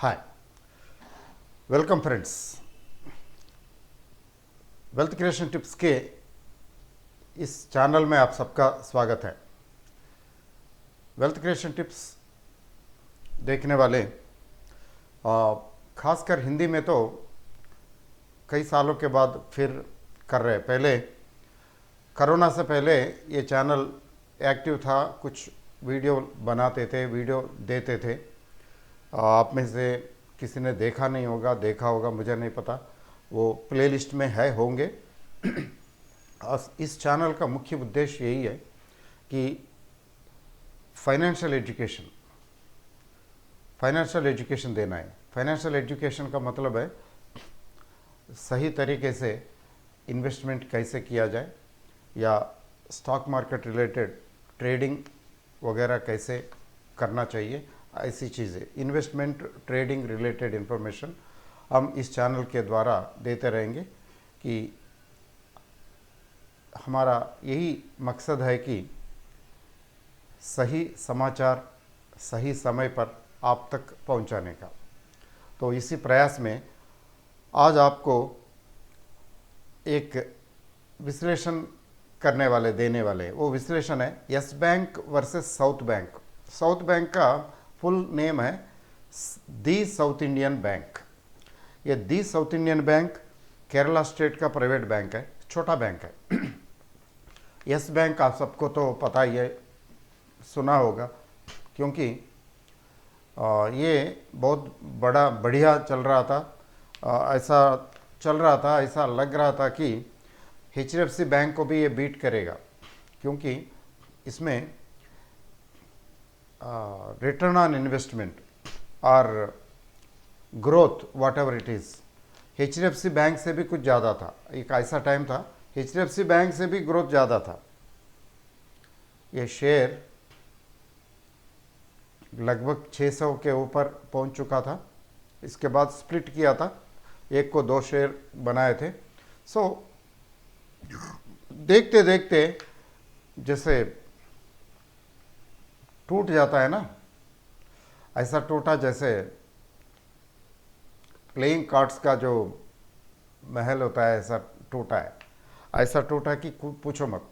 हाय, welcome friends. Wealth creation tips के इस channel में आप सबका स्वागत है। वेल्थ क्रिएशन टिप्स देखने वाले खासकर हिंदी में तो कई सालों के बाद फिर कर रहे हैं। पहले कोरोना से पहले ये चैनल एक्टिव था, कुछ वीडियो बनाते थे, वीडियो देते थे। आप में से किसी ने देखा नहीं होगा, देखा होगा मुझे नहीं पता, वो प्लेलिस्ट में है होंगे। इस चैनल का मुख्य उद्देश्य यही है कि फाइनेंशियल एजुकेशन देना है। फाइनेंशियल एजुकेशन का मतलब है सही तरीके से इन्वेस्टमेंट कैसे किया जाए या स्टॉक मार्केट रिलेटेड ट्रेडिंग वगैरह कैसे करना चाहिए, ऐसी चीज़ें, इन्वेस्टमेंट ट्रेडिंग रिलेटेड इन्फॉर्मेशन हम इस चैनल के द्वारा देते रहेंगे। कि हमारा यही मकसद है कि सही समाचार सही समय पर आप तक पहुंचाने का। तो इसी प्रयास में आज आपको एक विश्लेषण करने वाले, देने वाले, वो विश्लेषण है Yes Bank versus South Bank. South Bank का फुल नेम है दी साउथ इंडियन बैंक। ये the South Indian Bank Kerala state का प्राइवेट बैंक है, छोटा बैंक है। यस बैंक आप सबको तो पता ही है, सुना होगा, क्योंकि ये बहुत बढ़िया चल रहा था। ऐसा लग रहा था कि HDFC बैंक को भी ये बीट करेगा, क्योंकि इसमें रिटर्न ऑन इन्वेस्टमेंट और growth whatever it is HDFC bank से भी कुछ ज़्यादा था। एक ऐसा टाइम था HDFC बैंक से भी ग्रोथ ज़्यादा था। ये शेयर लगभग 600 के ऊपर पहुंच चुका था। इसके बाद स्प्लिट किया था, एक को 2 शेयर बनाए थे। देखते देखते जैसे टूट जाता है ना, ऐसा टूटा जैसे प्लेइंग कार्ड्स का जो महल होता है, ऐसा टूटा है। ऐसा टूटा कि पूछो मत।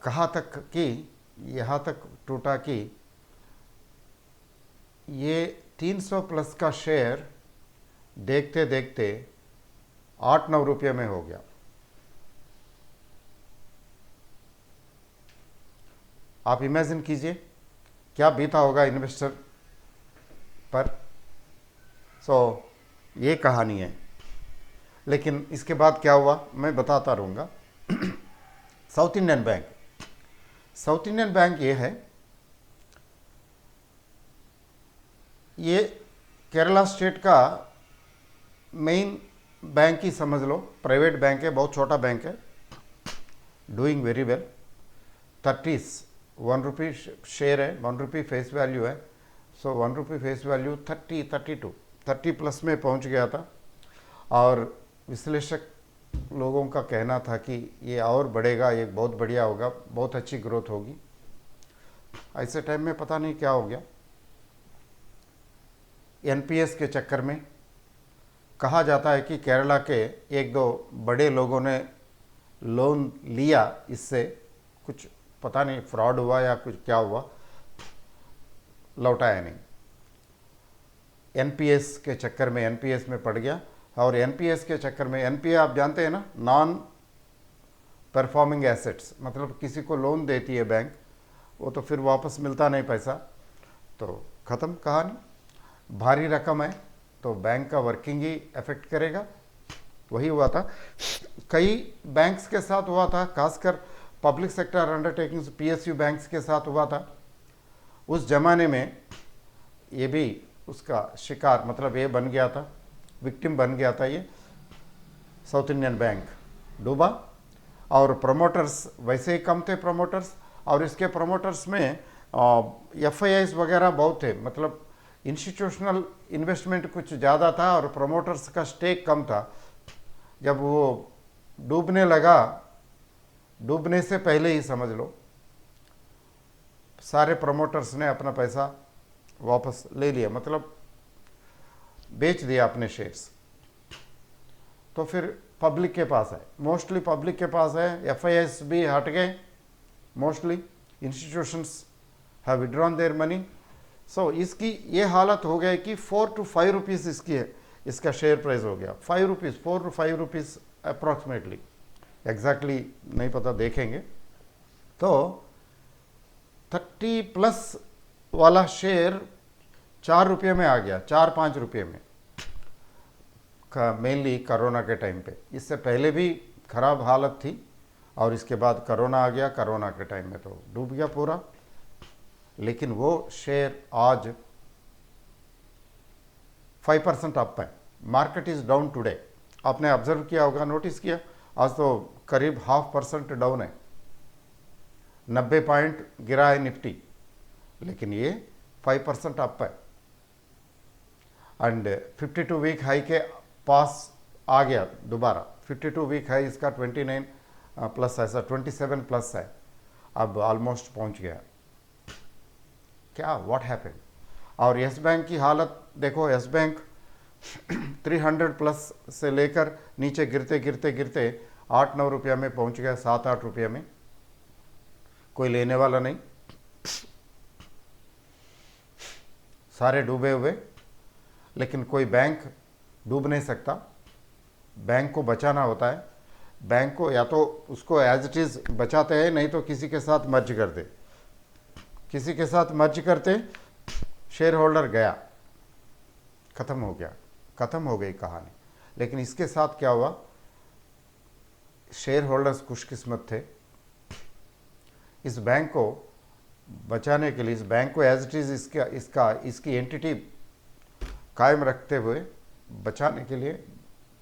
कहाँ तक कि यहाँ तक टूटा कि ये 300 प्लस का शेयर देखते देखते 8-9 रुपये में हो गया। आप इमेजिन कीजिए क्या बीता होगा इन्वेस्टर पर। ये कहानी है, लेकिन इसके बाद क्या हुआ मैं बताता रहूँगा। साउथ इंडियन बैंक ये है, ये केरला स्टेट का मेन बैंक ही समझ लो, प्राइवेट बैंक है, बहुत छोटा बैंक है, डूइंग वेरी वेल। 1 रुपी शेयर है, 1 रुपी फेस वैल्यू है। 1 रुपी फेस वैल्यू 30 प्लस में पहुंच गया था। और विश्लेषक लोगों का कहना था कि ये और बढ़ेगा, ये बहुत बढ़िया होगा, बहुत अच्छी ग्रोथ होगी। ऐसे टाइम में पता नहीं क्या हो गया, NPS के चक्कर में कहा जाता है कि केरला के 1-2 बड़े लोगों ने लोन लिया, इससे कुछ पता नहीं फ्रॉड हुआ या कुछ क्या हुआ, लौटाया नहीं। NPS के चक्कर में NPS में पड़ गया। और NPS के चक्कर में, NPA आप जानते हैं ना, नॉन परफॉर्मिंग एसेट्स, मतलब किसी को लोन देती है बैंक, वो तो फिर वापस मिलता नहीं पैसा, तो ख़त्म कहानी। भारी रकम है तो बैंक का वर्किंग ही अफेक्ट करेगा। वही हुआ था, कई बैंक्स के साथ हुआ था, खासकर public sector undertakings PSU banks के साथ हुआ था। उस जमाने में ये भी उसका शिकार, मतलब ये बन गया था, विक्टिम बन गया था। ये साउथ इंडियन बैंक डूबा और प्रमोटर्स वैसे ही कम थे प्रमोटर्स, और इसके प्रमोटर्स में FIIs वगैरह बहुत थे, मतलब इंस्टीट्यूशनल इन्वेस्टमेंट कुछ ज़्यादा था और प्रमोटर्स का स्टेक कम था। जब वो डूबने लगा, डूबने से पहले ही समझ लो सारे प्रमोटर्स ने अपना पैसा वापस ले लिया, मतलब बेच दिया अपने शेयर्स, तो फिर पब्लिक के पास है, मोस्टली पब्लिक के पास है, एफआईआईस भी हट गए, mostly institutions have withdrawn their money. So इसकी ये हालत हो गई कि 4 to 5 रुपीज़ इसकी है, इसका शेयर प्राइस हो गया 5 rupees, 4 to 5 rupees approximately, exactly नहीं पता, देखेंगे। तो 30+ वाला शेयर 4 रुपये में आ गया, 4-5 रुपये में, मेनली कोरोना के टाइम पे। इससे पहले भी खराब हालत थी और इसके बाद कोरोना आ गया, कोरोना के टाइम में तो डूब गया पूरा। लेकिन वो शेयर आज 5% अप है। मार्केट इज डाउन टुडे, आपने ऑब्जर्व किया होगा, नोटिस किया, आज तो करीब 0.5% डाउन है, 90 पॉइंट गिरा है निफ्टी, लेकिन ये 5% अप है एंड 52 वीक हाई के पास आ गया दोबारा। 52 वीक हाई इसका 29 प्लस, ऐसा 27 प्लस है, अब ऑलमोस्ट पहुंच गया। क्या व्हाट हैपेंड? और यस बैंक की हालत देखो, यस बैंक 300 प्लस से लेकर नीचे गिरते गिरते गिरते 8-9 रुपया में पहुंच गया, 7-8 रुपया में, कोई लेने वाला नहीं, सारे डूबे हुए। लेकिन कोई बैंक डूब नहीं सकता, बैंक को बचाना होता है। बैंक को या तो उसको एज इट इज़ बचाते हैं, नहीं तो किसी के साथ मर्ज कर दे, किसी के साथ मर्ज करते, शेयर होल्डर गया, ख़त्म हो गया, ख़त्म हो गई कहानी। लेकिन इसके साथ क्या हुआ, शेयर होल्डर्स खुशकिस्मत थे, इस बैंक को बचाने के लिए, इस बैंक को एज इट इज़ इसकी एंटिटी कायम रखते हुए बचाने के लिए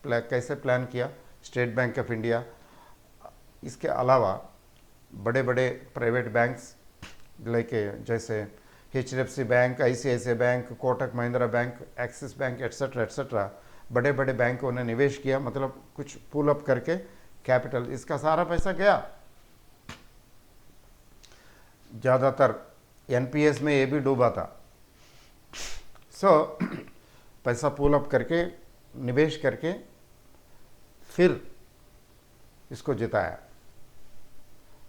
कैसे प्लान किया स्टेट बैंक ऑफ इंडिया। इसके अलावा बड़े बड़े प्राइवेट बैंक्स लेके, जैसे HDFC bank, ICICI bank, Kotak Mahindra bank, axis bank, etcetera etcetera, बड़े बड़े बैंकों ने निवेश किया, मतलब कुछ पुल अप करके कैपिटल, इसका सारा पैसा गया। ज़्यादातर NPS में ये भी डूबा था। सो पैसा पुल अप करके, निवेश करके, फिर इसको जिताया,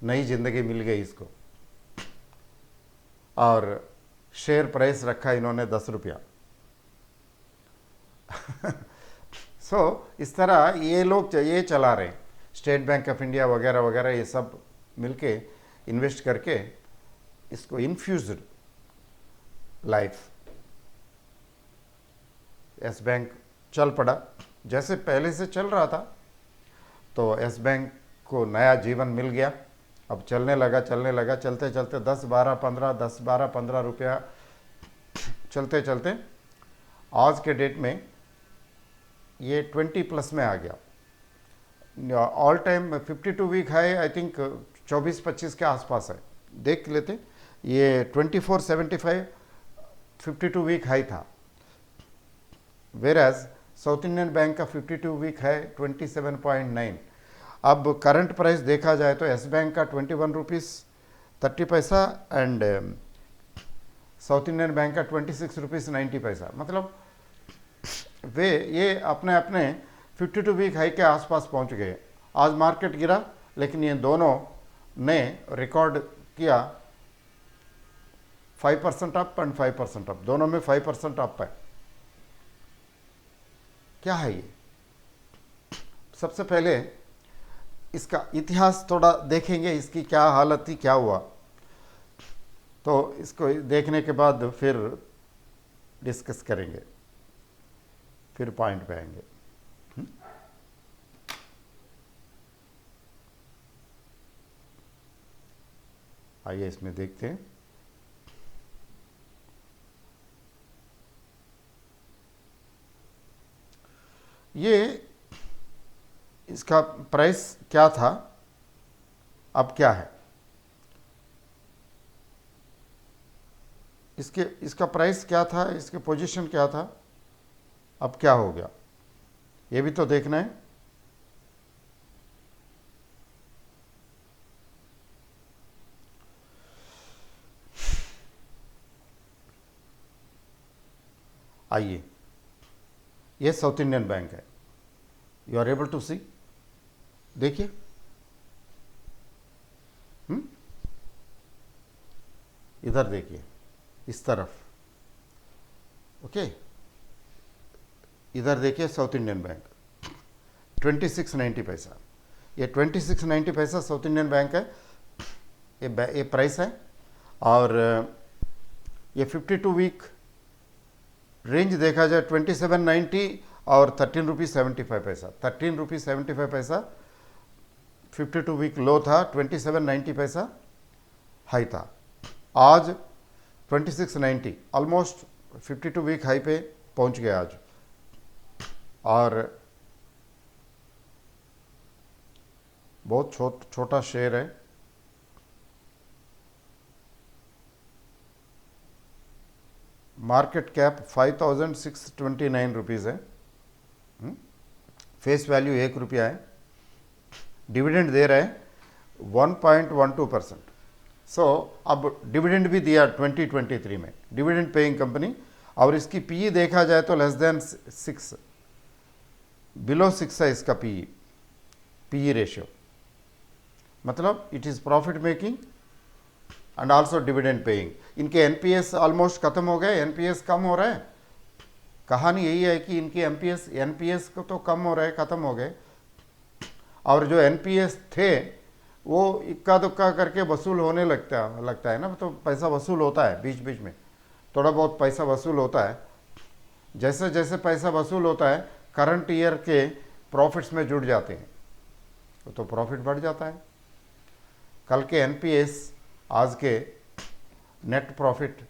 नई जिंदगी मिल गई इसको, और शेयर प्राइस रखा इन्होंने 10 रुपया। सो इस तरह ये लोग ये चला रहे हैं, स्टेट बैंक ऑफ इंडिया वगैरह वगैरह, ये सब मिलके इन्वेस्ट करके इसको इन्फ्यूज्ड लाइफ। यस बैंक चल पड़ा, जैसे पहले से चल रहा था, तो यस बैंक को नया जीवन मिल गया, अब चलने लगा, चलते चलते 10-12-15 रुपया चलते चलते आज के डेट में ये 20+ में आ गया। All time 52 week high I think 24-25 के आसपास है, देख लेते, ये 2475 52 वीक हाई था, वेराज साउथ इंडियन बैंक का 52 वीक है 27.9। अब करंट प्राइस देखा जाए तो यस बैंक का 21 रुपीज़ 30 पैसा एंड साउथ इंडियन बैंक का 26 रुपीज़ 90 पैसा, मतलब वे ये अपने अपने 52 वीक हाई के आसपास पहुंच गए। आज मार्केट गिरा, लेकिन ये दोनों ने रिकॉर्ड किया 5% अप एंड 5% अप, दोनों में 5% अप है। क्या है ये? सबसे पहले इसका इतिहास थोड़ा देखेंगे, इसकी क्या हालत थी, क्या हुआ, तो इसको देखने के बाद फिर डिस्कस करेंगे, फिर पॉइंट पे आएंगे। आइए इसमें देखते हैं। ये इसका प्राइस क्या था, अब क्या है, इसका प्राइस क्या था, इसके पोजीशन क्या था, अब क्या हो गया, ये भी तो देखना है। आइए ये साउथ इंडियन बैंक है। यू आर एबल टू सी, देखिए, इधर देखिए, इस तरफ, ओके, इधर देखिए साउथ इंडियन बैंक 2690 पैसा। ये 2690 पैसा साउथ इंडियन बैंक है, ये प्राइस है। और ये 52 वीक रेंज देखा जाए 2790 और 13 रुपीज़ 75 पैसा, 13 रुपीज़ 75 पैसा 52 वीक लो था, 2790 पैसा हाई था। आज 2690 ऑलमोस्ट 52 वीक हाई पे पहुंच गया आज। और बहुत छोटा शेयर है, मार्केट कैप 5629 रुपीज़ है, फेस वैल्यू 1 रुपया है, डिविडेंड दे रहा है 1.12%। सो अब डिविडेंड भी दिया 2023 में, डिविडेंड पेइंग कंपनी। और इसकी पीई देखा जाए तो लेस देन 6, बिलो 6 है इसका पीई रेशियो, मतलब it is profit making and also dividend paying. इनके एनपीएस ऑलमोस्ट खत्म हो गए, एनपीएस कम हो रहा है। कहानी यही है कि इनके एनपीएस को तो कम हो रहा है, खत्म हो गए, और जो एनपीएस थे वो इक्का दुक्का करके वसूल होने लगता है ना, तो पैसा वसूल होता है, बीच बीच में थोड़ा बहुत पैसा वसूल होता है। जैसे जैसे पैसा वसूल होता है करंट ईयर के प्रॉफिट्स में जुड़ जाते हैं, तो प्रॉफिट बढ़ जाता है। कल के एनपीएस आज के नेट प्रॉफिट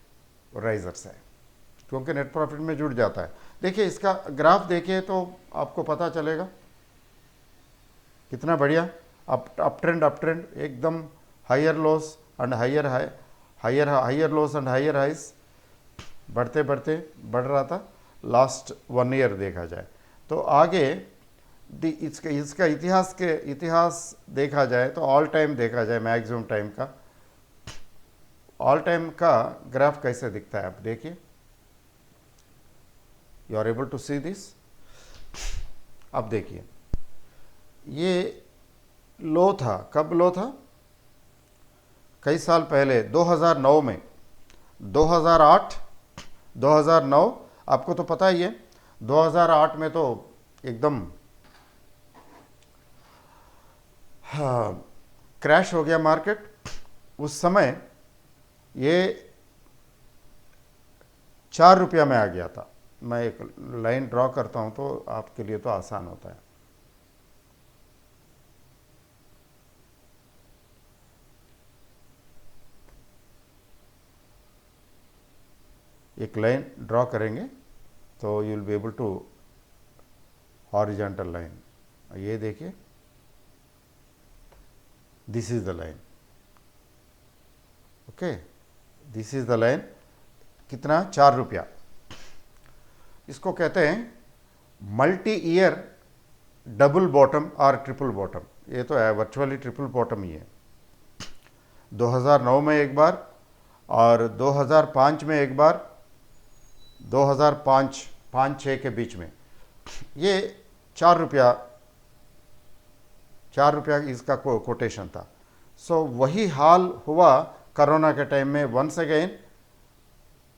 राइजर्स है, क्योंकि नेट प्रॉफिट में जुड़ जाता है। देखिए इसका ग्राफ देखिए तो आपको पता चलेगा कितना बढ़िया अप ट्रेंड एकदम, higher lows and higher high, higher lows and higher highs, बढ़ते बढ़ते बढ़ रहा था लास्ट 1 ईयर देखा जाए तो। आगे इसका इतिहास देखा जाए तो ऑल टाइम देखा जाए, मैक्सिमम टाइम का, ऑल टाइम का ग्राफ कैसे दिखता है आप देखिए। You are able to see this. अब देखिए ये लो था, कब लो था? कई साल पहले 2009 में, 2008 2009, आपको तो पता ही है 2008 में तो एकदम क्रैश हो गया मार्केट। उस समय ये 4 रुपया में आ गया था। मैं एक लाइन ड्रॉ करता हूं तो आपके लिए तो आसान होता है। एक लाइन ड्रॉ करेंगे तो you will be able to, horizontal line, ये देखिए, this is the line, okay, this is the line. कितना? 4 रुपया। इसको कहते हैं मल्टी ईयर डबल बॉटम और ट्रिपल बॉटम। ये तो है वर्चुअली ट्रिपल बॉटम ही है। 2009 में एक बार और 2005 में एक बार, 2005-6 के बीच में ये 4 रुपया इसका कोटेशन था। सो वही हाल हुआ कोरोना के टाइम में। Once again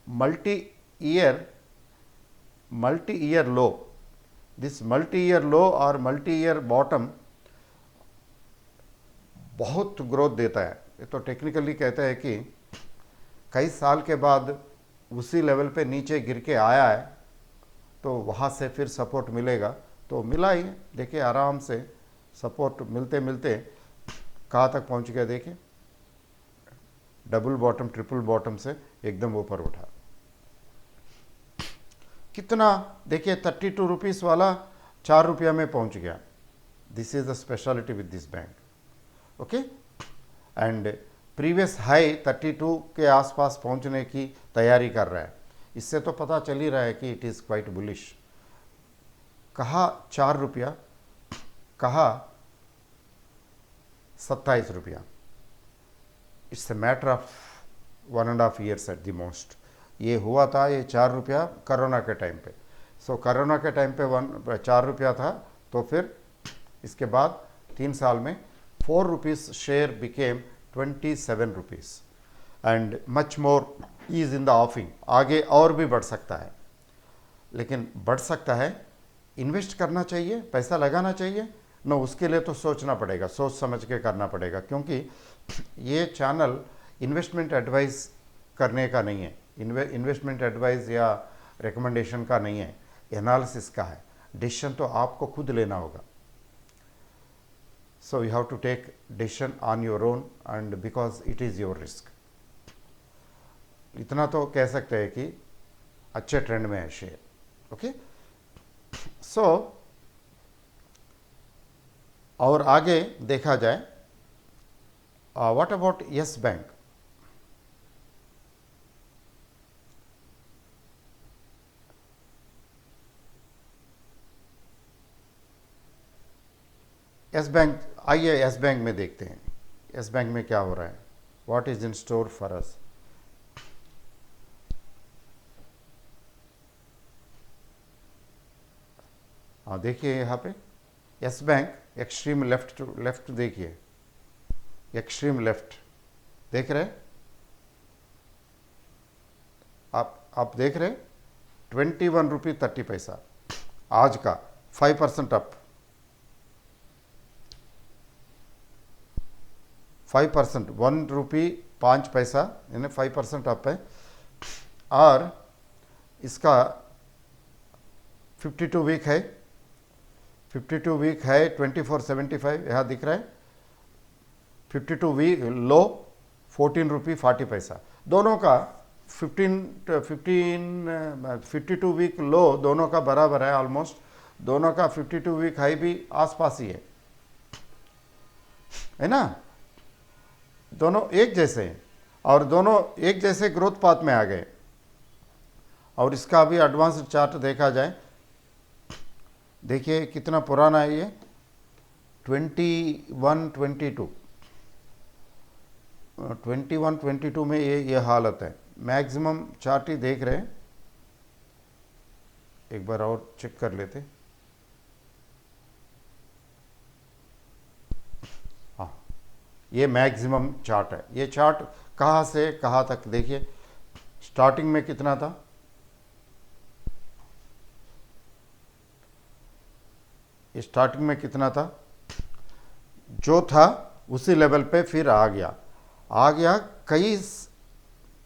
multi year low, this multi year low और मल्टी ईयर बॉटम बहुत ग्रोथ देता है। ये तो टेक्निकली कहते हैं कि कई साल के बाद उसी लेवल पे नीचे गिर के आया है तो वहाँ से फिर सपोर्ट मिलेगा, तो मिला ही। देखिए आराम से सपोर्ट मिलते मिलते कहाँ तक पहुँच गया, देखिए डबल बॉटम ट्रिपल बॉटम से एकदम ऊपर उठा। कितना देखिए 32 रुपीज़ वाला 4 रुपया में पहुँच गया। This is the speciality with this bank, okay. And previous high 32 के आसपास पहुंचने की तैयारी कर रहा है। इससे तो पता चल ही रहा है कि इट इज़ क्वाइट बुलिश। कहा 4 रुपया, कहा 27 रुपया। It's a matter of 1.5 years at the most. ये हुआ था ये 4 रुपया कोरोना के टाइम पे। सो कोरोना के टाइम पे 4 रुपया था, तो फिर इसके बाद 3 साल में 4 rupees share became 27 rupees and much more is in the offing. आगे और भी बढ़ सकता है, लेकिन बढ़ सकता है, इन्वेस्ट करना चाहिए, पैसा लगाना चाहिए न, उसके लिए तो सोचना पड़ेगा, सोच समझ के करना पड़ेगा, क्योंकि ये चैनल इन्वेस्टमेंट एडवाइस करने का नहीं है, इन्वेस्टमेंट एडवाइस या रिकमेंडेशन का नहीं है, एनालिसिस का है। डिसीजन तो आपको खुद लेना होगा। So you have to take decision on your own and because it is your risk. इतना तो कह सकते हैं कि अच्छे ट्रेंड में है शेयर। ओके, सो और आगे देखा जाए, what about yes bank. Yes bank, आइए यस बैंक में देखते हैं, यस बैंक में क्या हो रहा है, what is in store for us. हाँ देखिए यहाँ पे यस बैंक एक्सट्रीम लेफ्ट देखिए, एक्सट्रीम लेफ्ट देख रहे हैं आप देख रहे 21 रुपये 30 पैसा आज का 5% अप, 5%, 1 रुपये 5 पैसा यानी 5% अप है। और इसका 52 वीक है, 52 वीक है 2475 यहाँ दिख रहा है। 52 वीक लो 14 रुपये 40 पैसा, दोनों का 52 वीक लो दोनों का बराबर है ऑलमोस्ट, दोनों का 52 वीक हाई भी आसपास ही है ना, दोनों एक जैसे हैं और दोनों एक जैसे ग्रोथ पाथ में आ गए। और इसका भी एडवांस्ड चार्ट देखा जाए, देखिए कितना पुराना है ये, 21-22 में ये हालत है। मैक्सिमम चार्ट ही देख रहे हैं, एक बार और चेक कर लेते। हाँ ये मैक्सिमम चार्ट है, ये चार्ट कहाँ से कहाँ तक देखिए, स्टार्टिंग में कितना था, स्टार्टिंग में कितना था, जो था उसी लेवल पे फिर आ गया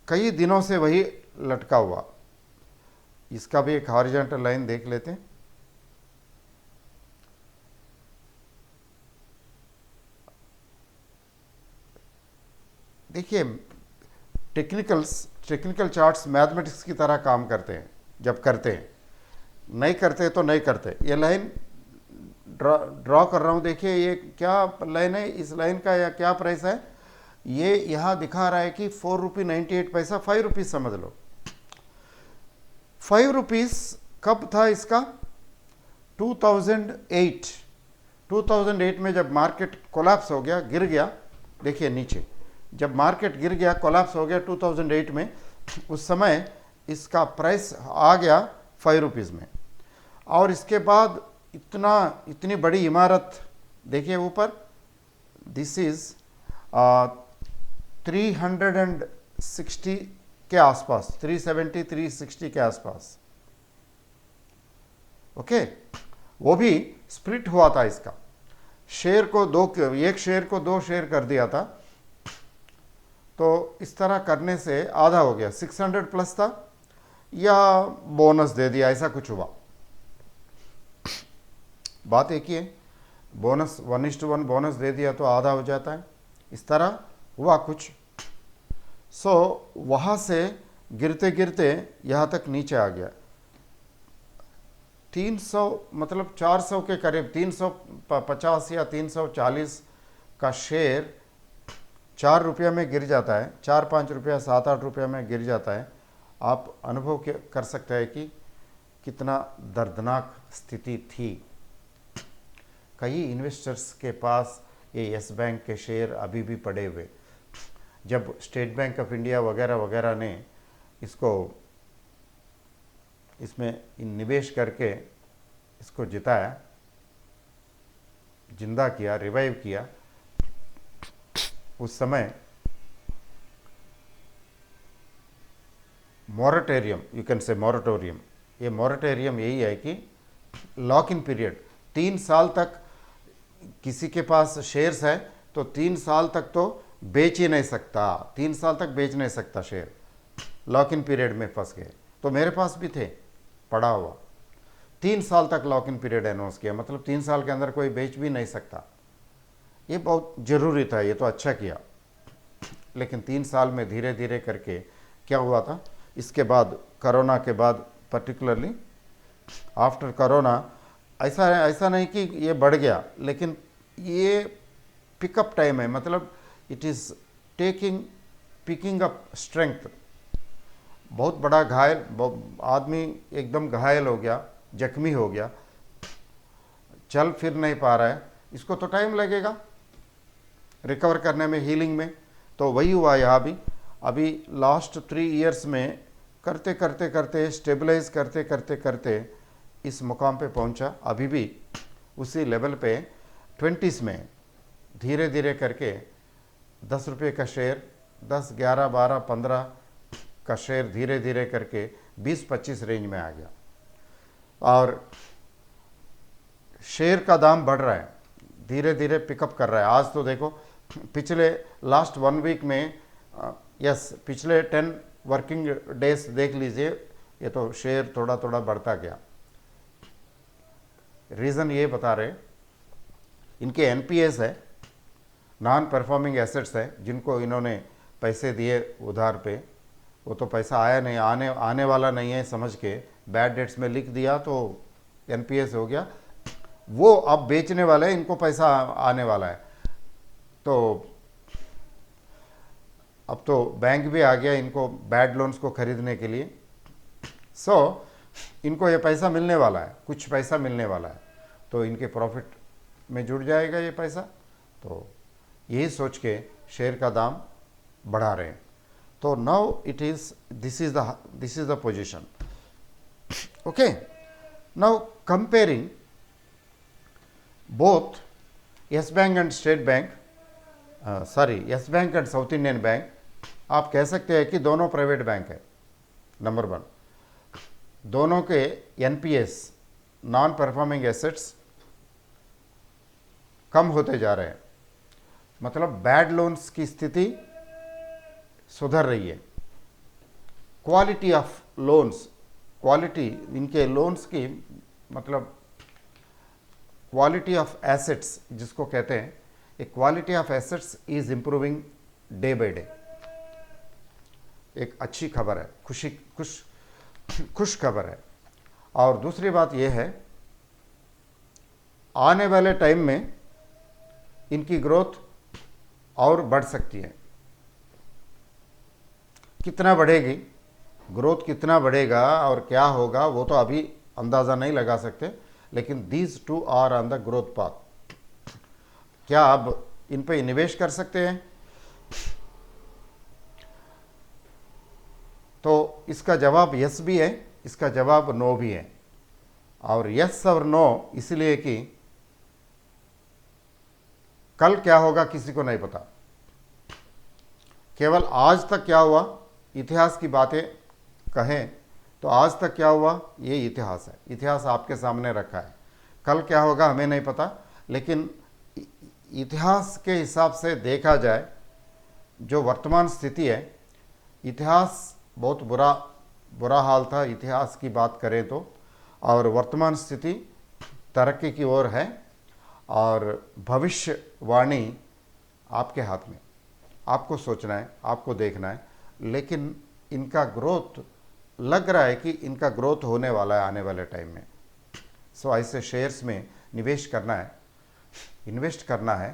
कई दिनों से वही लटका हुआ। इसका भी एक हॉरिजॉन्टल लाइन देख लेते हैं। देखिए टेक्निकल चार्ट्स मैथमेटिक्स की तरह काम करते हैं, जब करते हैं, नहीं करते तो नहीं करते। ये लाइन ड्रॉ कर रहा हूँ, देखिए ये क्या लाइन है, इस लाइन का या क्या प्राइस है, ये यहाँ दिखा रहा है कि 4 रुपये 98 पैसा, 5 रुपीज़ समझ लो। 5 रुपीज़ कब था इसका, 2008 में जब मार्केट कोलैप्स हो गया, गिर गया, देखिए नीचे जब मार्केट गिर गया, कोलैप्स हो गया 2008 में, उस समय इसका प्राइस आ गया 5 रुपीज़ में। और इसके बाद इतनी बड़ी इमारत देखिए ऊपर, दिस इज 360 के आसपास, 370 360 के आसपास। ओके, वो भी स्प्लिट हुआ था, इसका शेयर को एक शेयर को 2 शेयर कर दिया था, तो इस तरह करने से आधा हो गया, 600 प्लस था या बोनस दे दिया, ऐसा कुछ हुआ। बात एक ही है, बोनस 1:1 बोनस दे दिया तो आधा हो जाता है, इस तरह हुआ कुछ। सो वहाँ से गिरते गिरते यहाँ तक नीचे आ गया, 300 मतलब 400 के करीब, 350 या 340 का शेयर 4 रुपये में गिर जाता है, 4-5 रुपया 7-8 रुपये में गिर जाता है। आप अनुभव कर सकते हैं कि कितना दर्दनाक स्थिति थी। कई इन्वेस्टर्स के पास ये यस बैंक के शेयर अभी भी पड़े हुए, जब स्टेट बैंक ऑफ इंडिया वगैरह वगैरह ने इसको इसमें निवेश करके इसको जिताया, जिंदा किया, रिवाइव किया। उस समय moratorium, you can say moratorium, ये मॉरेटोरियम यही है कि लॉक इन पीरियड 3 साल तक किसी के पास शेयर्स है तो 3 साल तक तो बेच ही नहीं सकता, 3 साल तक बेच नहीं सकता शेयर, लॉक इन पीरियड में फंस गए। तो मेरे पास भी थे पड़ा हुआ, 3 साल तक लॉक इन पीरियड अनाउंस किया, मतलब 3 साल के अंदर कोई बेच भी नहीं सकता। ये बहुत ज़रूरी था, ये तो अच्छा किया। लेकिन 3 साल में धीरे धीरे करके क्या हुआ था, इसके बाद कोरोना के बाद, पर्टिकुलरली आफ्टर कोरोना, ऐसा नहीं कि ये बढ़ गया, लेकिन ये पिकअप टाइम है, मतलब it is picking up strength. बहुत बड़ा घायल आदमी एकदम घायल हो गया, जख्मी हो गया, चल फिर नहीं पा रहा है, इसको तो टाइम लगेगा रिकवर करने में, हीलिंग में। तो वही हुआ यहाँ भी। अभी लास्ट 3 इयर्स में करते करते करते स्टेबलाइज करते करते करते इस मुकाम पे पहुंचा। अभी भी उसी लेवल पे 20s में धीरे धीरे करके 10 रुपये का शेयर, 10, 11, 12, 15 का शेयर धीरे धीरे करके 20-25 रेंज में आ गया। और शेयर का दाम बढ़ रहा है, धीरे धीरे पिकअप कर रहा है। आज तो देखो पिछले लास्ट 1 वीक में, पिछले 10 वर्किंग डेज देख लीजिए, ये तो शेयर थोड़ा थोड़ा बढ़ता गया। रीज़न ये बता रहे, इनके एनपीएस है, नॉन परफॉर्मिंग एसेट्स है, जिनको इन्होंने पैसे दिए उधार पे, वो तो पैसा आया नहीं, आने वाला नहीं है समझ के बैड डेट्स में लिख दिया तो एनपीएस हो गया। वो अब बेचने वाले, इनको पैसा आने वाला है, तो अब तो बैंक भी आ गया इनको बैड लोन्स को खरीदने के लिए। इनको ये पैसा मिलने वाला है, कुछ पैसा मिलने वाला है, तो इनके प्रॉफिट में जुड़ जाएगा ये पैसा। तो यही सोच के शेयर का दाम बढ़ा रहे हैं। तो now this is the position. Okay, now comparing both yes bank and state bank, yes bank and south Indian bank, आप कह सकते हैं कि दोनों प्राइवेट बैंक है। नंबर 1, दोनों के एनपीएस, नॉन परफॉर्मिंग एसेट्स, कम होते जा रहे हैं, मतलब बैड लोन्स की स्थिति सुधर रही है। क्वालिटी ऑफ लोन्स, क्वालिटी इनके लोन्स की, मतलब क्वालिटी ऑफ एसेट्स जिसको कहते हैं, a quality of assets is improving day by day. एक अच्छी खबर है, खुश खबर है। और दूसरी बात यह है, आने वाले टाइम में इनकी ग्रोथ और बढ़ सकती है। कितना बढ़ेगी ग्रोथ, कितना बढ़ेगा और क्या होगा वो तो अभी अंदाज़ा नहीं लगा सकते, लेकिन these two are on the growth path. क्या आप इन पे निवेश कर सकते हैं? तो इसका जवाब यस भी है, इसका जवाब नो भी है। और यस और नो इसलिए कि कल क्या होगा किसी को नहीं पता। केवल आज तक क्या हुआ, इतिहास की बातें कहें तो आज तक क्या हुआ ये इतिहास है, इतिहास आपके सामने रखा है। कल क्या होगा हमें नहीं पता, लेकिन इतिहास के हिसाब से देखा जाए, जो वर्तमान स्थिति है, इतिहास बहुत बुरा हाल था इतिहास की बात करें तो, और वर्तमान स्थिति तरक्की की ओर है, और भविष्यवाणी आपके हाथ में, आपको सोचना है, आपको देखना है। लेकिन इनका ग्रोथ लग रहा है कि इनका ग्रोथ होने वाला है आने वाले टाइम में। ऐसे शेयर्स में निवेश करना है, इन्वेस्ट करना है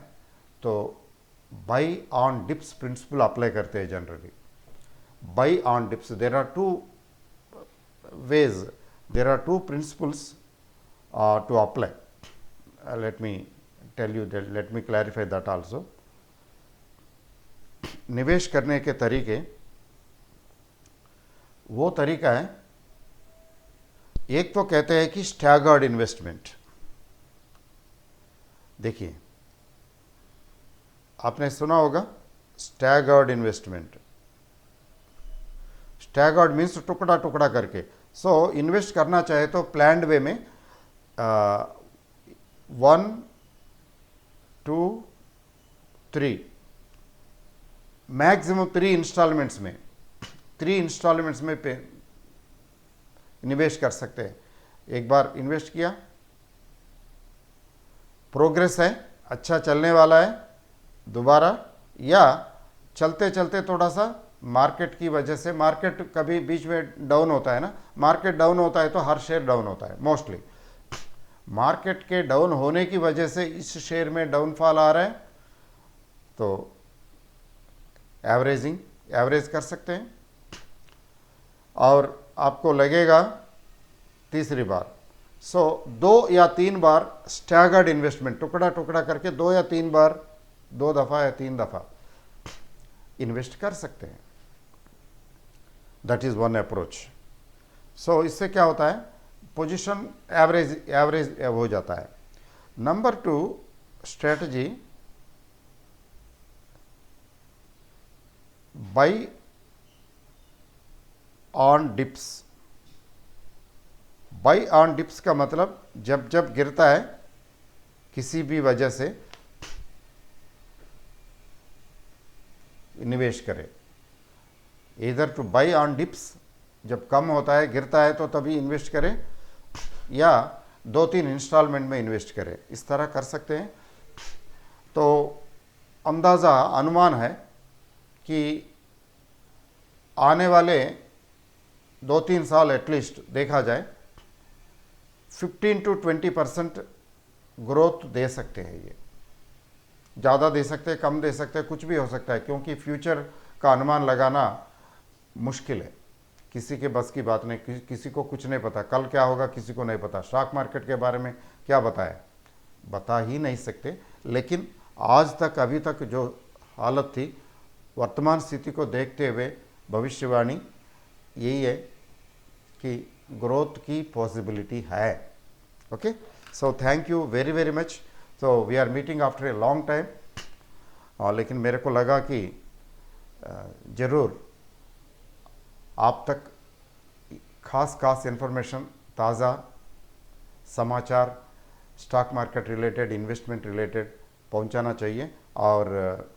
तो buy on dips principle apply करते हैं जनरली। Buy on dips, there are 2 ways, there are 2 principles to apply. Let me tell you that, let me clarify that also. निवेश करने के तरीके, वो तरीका है एक तो कहते हैं कि स्टैगर्ड इन्वेस्टमेंट। देखिए, आपने सुना होगा स्टैगर्ड इन्वेस्टमेंट। स्टैगर्ड मीन्स टुकड़ा टुकड़ा करके। सो इन्वेस्ट करना चाहे तो प्लान्ड वे में 1 2 3 मैक्सिमम 3 इंस्टॉलमेंट्स में, 3 इंस्टॉलमेंट्स में पे निवेश कर सकते हैं। एक बार इन्वेस्ट किया, प्रोग्रेस है, अच्छा चलने वाला है, दोबारा, या चलते चलते थोड़ा सा मार्केट की वजह से, मार्केट कभी बीच में डाउन होता है ना, मार्केट डाउन होता है तो हर शेयर डाउन होता है मोस्टली। मार्केट के डाउन होने की वजह से इस शेयर में डाउनफॉल आ रहा है तो एवरेज कर सकते हैं। और आपको लगेगा तीसरी बार, 2 या 3 बार स्टैगर्ड इन्वेस्टमेंट, टुकड़ा टुकड़ा करके 2 या 3 बार, 2 दफ़ा या 3 दफ़ा इन्वेस्ट कर सकते हैं। That is one approach. So इससे क्या होता है, पोजीशन एवरेज हो जाता है। Number 2 strategy, buy on dips. Buy on dips का मतलब जब जब गिरता है किसी भी वजह से निवेश करें। इधर टू बाई ऑन डिप्स, जब कम होता है, गिरता है तो तभी इन्वेस्ट करें, या 2-3 इंस्टॉलमेंट में इन्वेस्ट करें, इस तरह कर सकते हैं। तो अंदाज़ा अनुमान है कि आने वाले 2-3 साल एटलीस्ट देखा जाए 15 to 20% ग्रोथ दे सकते हैं। ये ज़्यादा दे सकते हैं, कम दे सकते हैं, कुछ भी हो सकता है, क्योंकि फ्यूचर का अनुमान लगाना मुश्किल है, किसी के बस की बात नहीं। किसी को कुछ नहीं पता, कल क्या होगा किसी को नहीं पता। स्टॉक मार्केट के बारे में क्या बताए, बता ही नहीं सकते। लेकिन आज तक, अभी तक जो हालत थी, वर्तमान स्थिति को देखते हुए भविष्यवाणी यही है कि ग्रोथ की पॉसिबिलिटी है। Okay, so thank you very very much. So we are meeting after a long time, लेकिन मेरे को लगा कि ज़रूर आप तक खास इन्फॉर्मेशन, ताज़ा समाचार, stock market related, investment related पहुंचाना चाहिए। और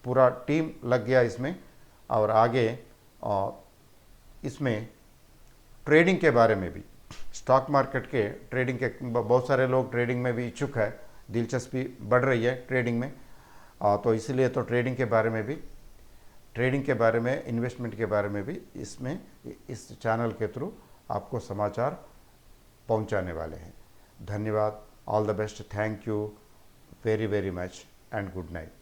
पूरा टीम लग गया इसमें, और आगे इसमें ट्रेडिंग के बारे में भी, स्टॉक मार्केट के ट्रेडिंग के, बहुत सारे लोग ट्रेडिंग में भी इच्छुक है, दिलचस्पी बढ़ रही है ट्रेडिंग में। तो इसलिए तो ट्रेडिंग के बारे में, इन्वेस्टमेंट के बारे में भी इसमें, इस चैनल के थ्रू आपको समाचार पहुंचाने वाले हैं। धन्यवाद, all the best, thank you very very much and good night.